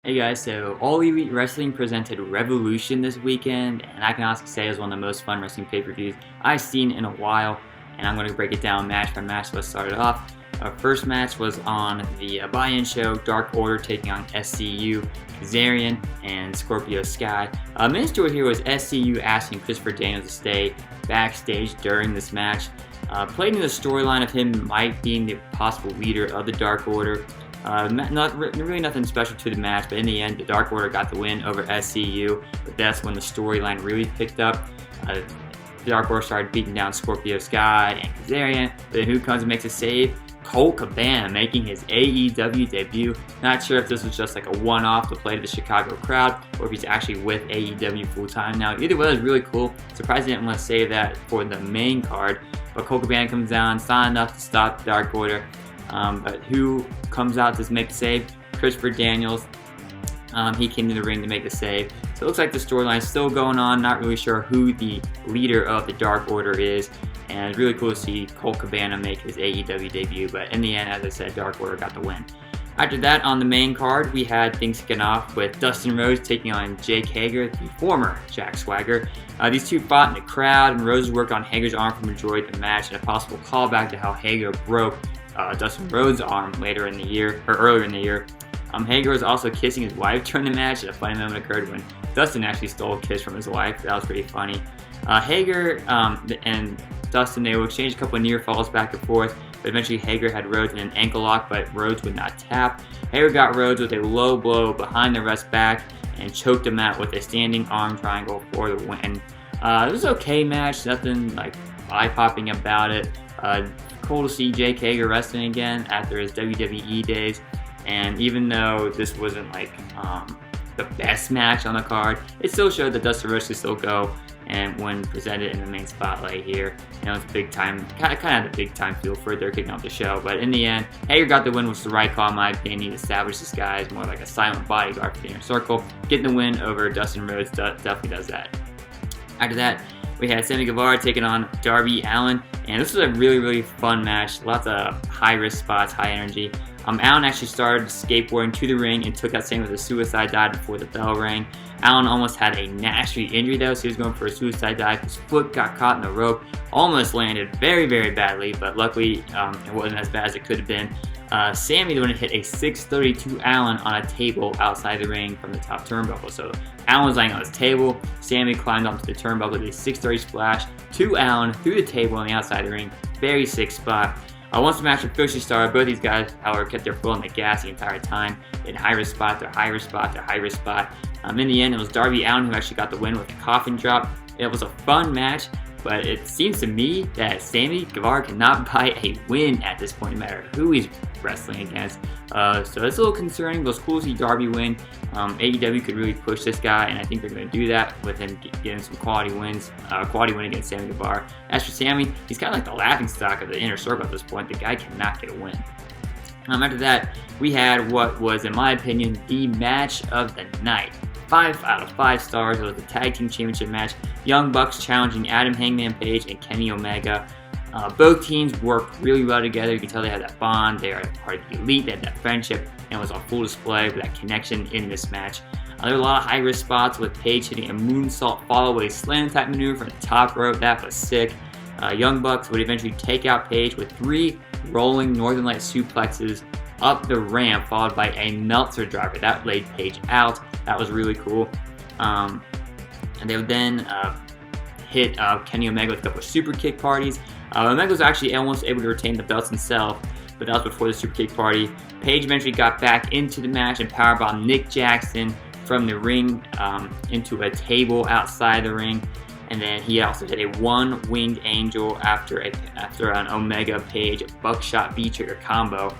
Hey guys, so All Elite Wrestling presented Revolution this weekend, and I can honestly say it was one of the most fun wrestling pay-per-views I've seen in a while, and I'm going to break it down match by match. So let's start it off. Our first match was on the buy-in show, Dark Order taking on SCU, Kazarian, and Scorpio Sky. Main story here was SCU asking Christopher Daniels to stay backstage during this match. Played into the storyline of him might being the possible leader of the Dark Order. Really nothing special to the match, but in the end, the Dark Order got the win over SCU. But that's when the storyline really picked up. The Dark Order started beating down Scorpio Sky and Kazarian, but then who comes and makes a save? Colt Cabana making his AEW debut. Not sure if this was just like a one-off to play to the Chicago crowd, or if he's actually with AEW full-time now. Either way, it was really cool. Surprised they didn't want to save that for the main card. But Colt Cabana comes down, it's not enough to stop the Dark Order. But who comes out to make the save? Christopher Daniels. He came to the ring to make the save. So it looks like the storyline is still going on. Not really sure who the leader of the Dark Order is. And it's really cool to see Colt Cabana make his AEW debut. But in the end, as I said, Dark Order got the win. After that, on the main card, we had things kicking off with Dustin Rhodes taking on Jake Hager, the former Jack Swagger. These two fought in the crowd, and Rhodes worked on Hager's arm for the majority of the match, and a possible callback to how Hager broke Dustin Rhodes' arm earlier in the year. Hager was also kissing his wife during the match, and a funny moment occurred when Dustin actually stole a kiss from his wife. That was pretty funny. Hager and Dustin, they will exchange a couple of near falls back and forth, but eventually Hager had Rhodes in an ankle lock, but Rhodes would not tap. Hager got Rhodes with a low blow behind the ref's back and choked him out with a standing arm triangle for the win. It was an okay match, nothing like eye-popping about it. Cool to see Jake Hager wrestling again after his WWE days, and even though this wasn't like the best match on the card, it still showed that Dustin Rhodes could still go. And when presented in the main spotlight here, it's big time, kind of had a big time feel for it. They're kicking off the show, but in the end, Hager got the win, which was the right call in my opinion. He established this guy as more like a silent bodyguard for the Inner Circle. Getting the win over Dustin Rhodes definitely does that. After that, we had Sammy Guevara taking on Darby Allin, and this was a really fun match. Lots of high-risk spots, high energy. Allin actually started skateboarding to the ring and took out Sammy with a suicide dive before the bell rang. Allin almost had a nasty injury though, so he was going for a suicide dive. His foot got caught in the rope, almost landed very badly, but luckily it wasn't as bad as it could have been. Sammy then hit a 632 Allin on a table outside the ring from the top turnbuckle. So Allin was laying on his table. Sammy climbed onto the turnbuckle with a 630 splash to Allin through the table on the outside of the ring. Very sick spot. Once the match officially started, both these guys, however, kept their foot on the gas the entire time. They had high-risk spot, their high-risk spot, their high-risk spot. In the end, it was Darby Allin who actually got the win with a coffin drop. It was a fun match, but it seems to me that Sammy Guevara cannot buy a win at this point, no matter who he's wrestling against. So it's a little concerning. It was cool to see Darby win. AEW could really push this guy, and I think they're going to do that with him getting some quality win against Sammy Guevara. As for Sammy, he's kind of like the laughingstock of the Inner Circle at this point. The guy cannot get a win. After that, we had what was, in my opinion, the match of the night. 5 out of 5 stars. It was the Tag Team Championship match. Young Bucks challenging Adam Hangman Page and Kenny Omega. Both teams worked really well together. You can tell they had that bond. They are part of the Elite. They had that friendship, and it was on full display with that connection in this match. There were a lot of high-risk spots with Page hitting a moonsault follow-away slam type maneuver from the top rope. That was sick. Young Bucks would eventually take out Page with 3 rolling Northern Light suplexes up the ramp, followed by a Meltzer driver. That laid Page out. That was really cool. And they would then hit Kenny Omega with a couple of super kick parties. Omega was actually almost able to retain the belts himself, but that was before the super kick party. Page eventually got back into the match and powerbombed Nick Jackson from the ring into a table outside the ring. And then he also hit a one-winged angel after an Omega Page buckshot V-trigger combo.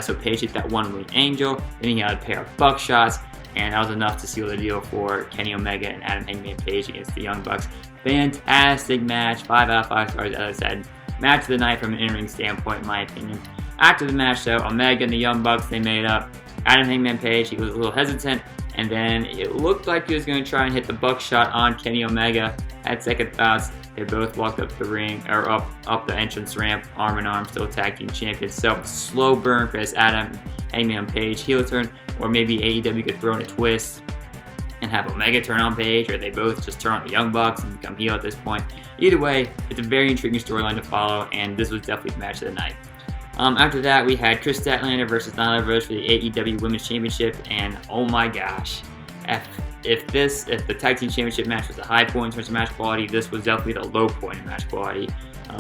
So Page hit that one-winged angel, then he had a pair of buckshots, and that was enough to seal the deal for Kenny Omega and Adam Hangman Page against the Young Bucks. Fantastic match, 5 out of 5 stars, as I said. Match of the night from an in-ring standpoint, in my opinion. After the match, though, Omega and the Young Bucks, they made up. Adam Hangman Page, he was a little hesitant, and then it looked like he was going to try and hit the buckshot on Kenny Omega. At second thoughts, They both walked up the ring, or up the entrance ramp, arm in arm, still tag team champions. So slow burn for this Hangman Page heel turn, or maybe AEW could throw in a twist and have Omega turn on Page, or they both just turn on the Young Bucks and become heel at this point. Either way, it's a very intriguing storyline to follow, and this was definitely the match of the night. After that, we had Chris Statlander versus Nyla Rose for the AEW Women's Championship, and oh my gosh, if the Tag Team Championship match was a high point in terms of match quality, this was definitely the low point in match quality.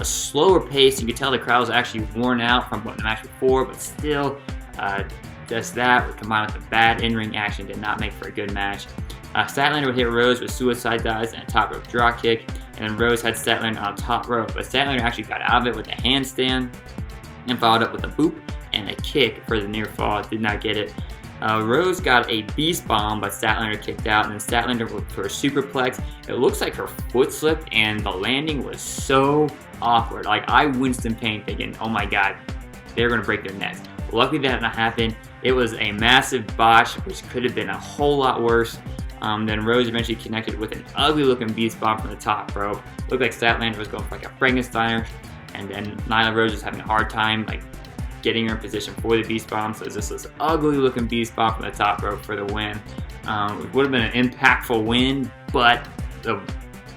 Slower pace, you could tell the crowd was actually worn out from the match before, but still, just that combined with the bad in-ring action did not make for a good match. Statlander would hit Rose with suicide dives and a top rope drop kick, and then Rose had Statlander on top rope, but Statlander actually got out of it with a handstand and followed up with a boop and a kick for the near fall. Did not get it. Rose got a beast bomb, but Statlander kicked out, and then Statlander went for a superplex. It looks like her foot slipped, and the landing was so awkward. Like, I winced in pain thinking, oh my god, they're going to break their necks. Luckily that did not happen. It was a massive botch, which could have been a whole lot worse. Then Rose eventually connected with an ugly looking beast bomb from the top rope. Looked like Statlander was going for like a Frankensteiner, and then Nyla Rose was having a hard time like getting her in position for the beast bomb. So it was just this ugly looking beast bomb from the top rope for the win. It would have been an impactful win, but the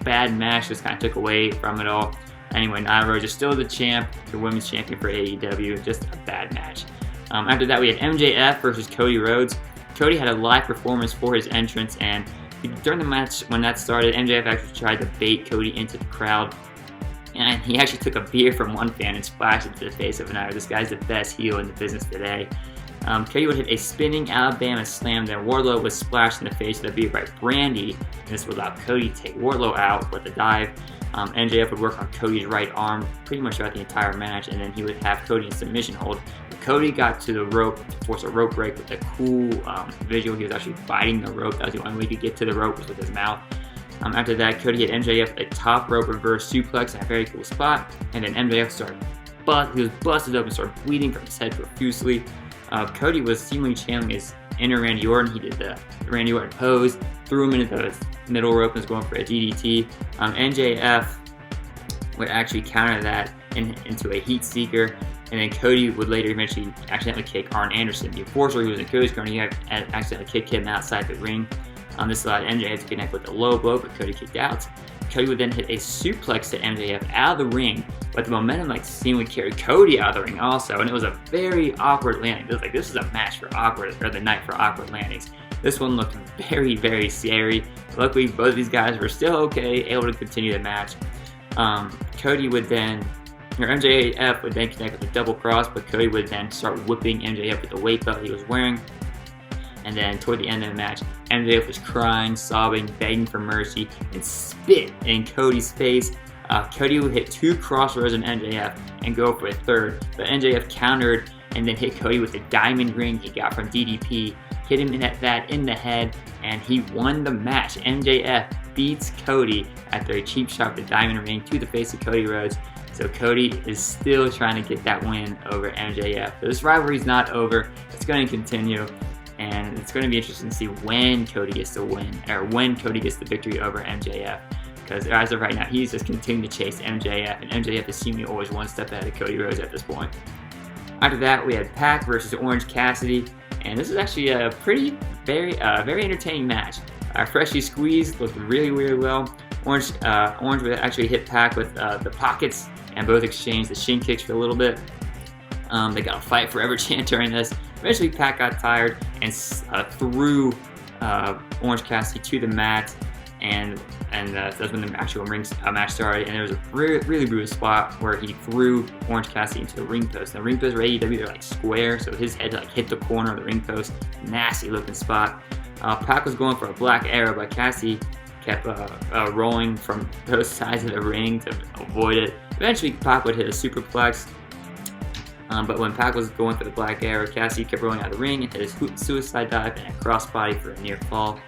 bad match just kind of took away from it all. Anyway, Nyla Rose is still the champ, the women's champion for AEW. Just a bad match. After that, we had MJF versus Cody Rhodes. Cody had a live performance for his entrance, and during the match when that started, MJF actually tried to bait Cody into the crowd. And he actually took a beer from one fan and splashed it to the face of another. This guy's the best heel in the business today. Cody would hit a spinning Alabama slam, then Wardlow was splashed in the face with a beer by Brandy, and this would allow Cody to take Wardlow out with a dive. MJF would work on Cody's right arm pretty much throughout the entire match, and then he would have Cody in submission hold. Cody got to the rope to force a rope break with a cool visual. He was actually biting the rope. That was the only way he could get to the rope, was with his mouth. After that, Cody hit MJF with a top rope reverse suplex in a very cool spot, and then MJF he was busted up and started bleeding from his head profusely. Cody was seemingly channeling his inner Randy Orton. He did the Randy Orton pose, threw him into the middle rope and was going for a DDT. MJF would actually counter that into a heat seeker, and then Cody would later eventually accidentally kick Arn Anderson. The enforcer who was in Cody's corner, he accidentally kicked him outside the ring. This allowed MJF to connect with a low blow, but Cody kicked out. Cody would then hit a suplex to MJF out of the ring, but the momentum seemingly carried Cody out of the ring also, and it was a very awkward landing. This was a match for the night for awkward landings. This one looked very, very scary. Luckily, both of these guys were still okay, able to continue the match. MJF would then connect with a double cross, but Cody would then start whipping MJF with the weight belt he was wearing. And then toward the end of the match, MJF was crying, sobbing, begging for mercy, and spit in Cody's face. Cody would hit 2 crossroads on MJF and go for a third, but MJF countered and then hit Cody with a diamond ring he got from DDP, hit him in the head, and he won the match. MJF beats Cody after a cheap shot with the diamond ring to the face of Cody Rhodes. So Cody is still trying to get that win over MJF. But this rivalry's not over. It's going to continue. And it's going to be interesting to see when Cody gets the win, or when Cody gets the victory over MJF. Because as of right now, he's just continuing to chase MJF, and MJF is seemingly always one step ahead of Cody Rhodes at this point. After that, we had Pac versus Orange Cassidy, and this is actually a very entertaining match. Freshly Squeezed looked really well. Orange would actually hit Pac with the pockets, and both exchanged the shin kicks for a little bit. They got a fight forever chant during this. Eventually, Pac got tired and threw Orange Cassidy to the mat, and that's when the actual match started. And there was a really brutal spot where he threw Orange Cassidy into the ring post. And the ring post for AEW, they're like square, so his head hit the corner of the ring post. Nasty looking spot. Pac was going for a black arrow, but Cassie kept rolling from both sides of the ring to avoid it. Eventually, Pac would hit a superplex. But when Pac was going for the black arrow, Cassie kept rolling out of the ring and hit his suicide dive and a crossbody for a near fall.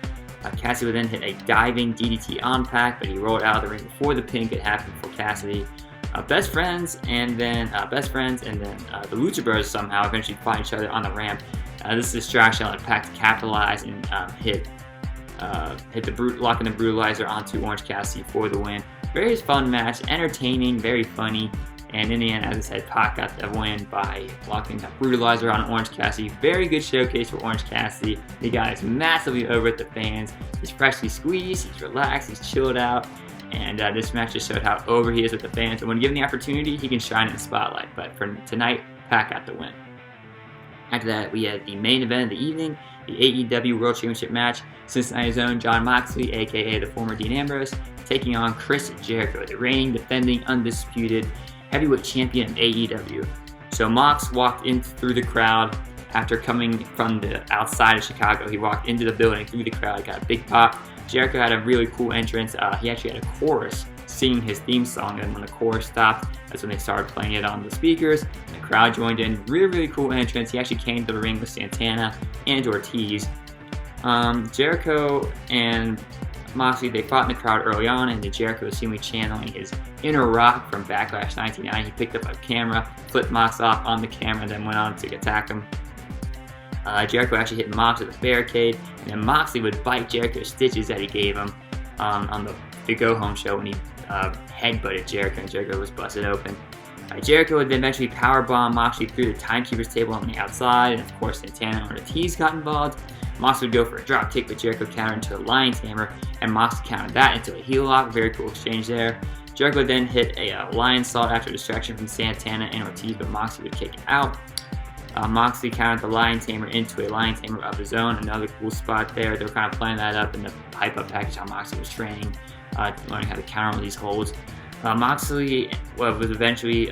Cassie would then hit a diving DDT on Pac, but he rolled out of the ring before the pin could happen for Cassidy. Best friends and then the Lucha Brothers somehow eventually fight each other on the ramp. This distraction allowed Pac to capitalize and hit the locking the brutalizer onto Orange Cassidy for the win. very fun match, entertaining, very funny. And in the end, as I said, Pac got the win by locking that brutalizer on Orange Cassidy. Very good showcase for Orange Cassidy. The guy is massively over with the fans. He's freshly squeezed, he's relaxed, he's chilled out. And this match just showed how over he is with the fans. And when given the opportunity, he can shine in the spotlight. But for tonight, Pac got the win. After that, we had the main event of the evening, the AEW World Championship match. Cincinnati's own Jon Moxley, aka the former Dean Ambrose, taking on Chris Jericho, the reigning, defending, undisputed heavyweight champion of AEW. So Mox walked in through the crowd after coming from the outside of Chicago. He walked into the building through the crowd, got a big pop. Jericho had a really cool entrance. He actually had a chorus singing his theme song, and when the chorus stopped, that's when they started playing it on the speakers. The crowd joined in. Really, really cool entrance. He actually came to the ring with Santana and Ortiz. Jericho and Moxley, they fought in the crowd early on, and then Jericho was seemingly channeling his inner Rock from Backlash 1999. He picked up a camera, flipped Mox off on the camera, and then went on to attack him. Jericho actually hit Mox with a barricade, and then Moxley would bite Jericho's stitches that he gave him on the Go Home show when he headbutted Jericho, and Jericho was busted open. Jericho would then eventually powerbomb Moxley through the timekeeper's table on the outside, and of course Santana and Ortiz got involved. Mox would go for a drop kick, but Jericho countered into a Lion's Hammer, and Mox countered that into a heel lock. Very cool exchange there. Jericho would then hit a Lion's Salt after distraction from Santana and Ortiz, but Moxley would kick it out. Moxley countered the Lion's Hammer into a Lion's Hammer of his own. Another cool spot there. They were kind of playing that up in the hype-up package how Moxley was training, learning how to counter all these holds. Moxley was eventually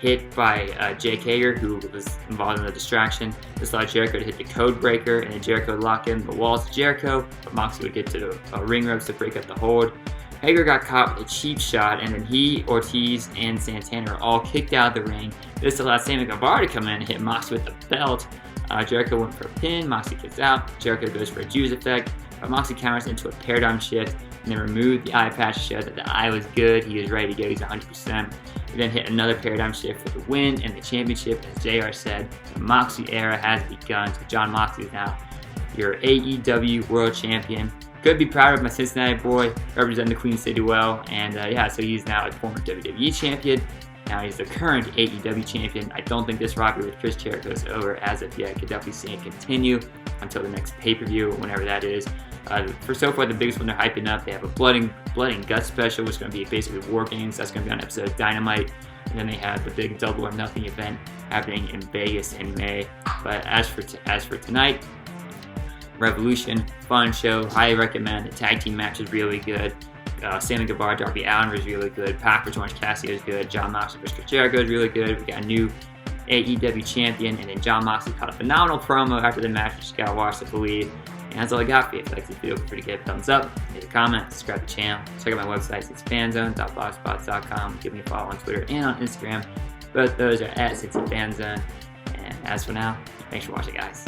hit by Jake Hager, who was involved in the distraction. This allowed Jericho to hit the code breaker, and then Jericho would lock in the walls to Jericho, but Moxley would get to the ring ropes to break up the hold. Hager got caught with a cheap shot, and then he, Ortiz, and Santana were all kicked out of the ring. This allowed Sammy Guevara to come in and hit Moxley with the belt. Jericho went for a pin, Moxley kicks out, Jericho goes for a Jews effect, but Moxley counters into a paradigm shift, and then removed the eye patch to show that the eye was good, he was ready to go, he's 100%. He then hit another paradigm shift for the win and the championship. As JR said, the Moxley era has begun, so Jon Moxley is now your AEW World Champion. Could be proud of my Cincinnati boy, representing the Queen City well, and so he's now a former WWE champion. Now he's the current AEW champion. I don't think this rivalry with Chris Jericho is over as of yet. I could definitely see it continue until the next pay-per-view, whenever that is. For so far, the biggest one they're hyping up, they have a Blood and Guts special, which is going to be basically War Games. That's going to be on an episode of Dynamite. And then they have the big Double or Nothing event happening in Vegas in May. But as for tonight, Revolution, fun show, highly recommend. The tag team match is really good. Sammy Guevara, Darby Allin was really good. Pac versus Orange Cassidy was good. Jon Moxley versus Chris Jericho was really good. We got a new AEW champion, and then Jon Moxley caught a phenomenal promo after the match, which you gotta watch to believe. And that's all I got for you. If you like this video, feel free to give a thumbs up, leave a comment, subscribe to the channel. Check out my website, cincyfanzone.blogspot.com. Give me a follow on Twitter and on Instagram. Both those are at Cincy Fan Zone. And as for now, thanks for watching, guys.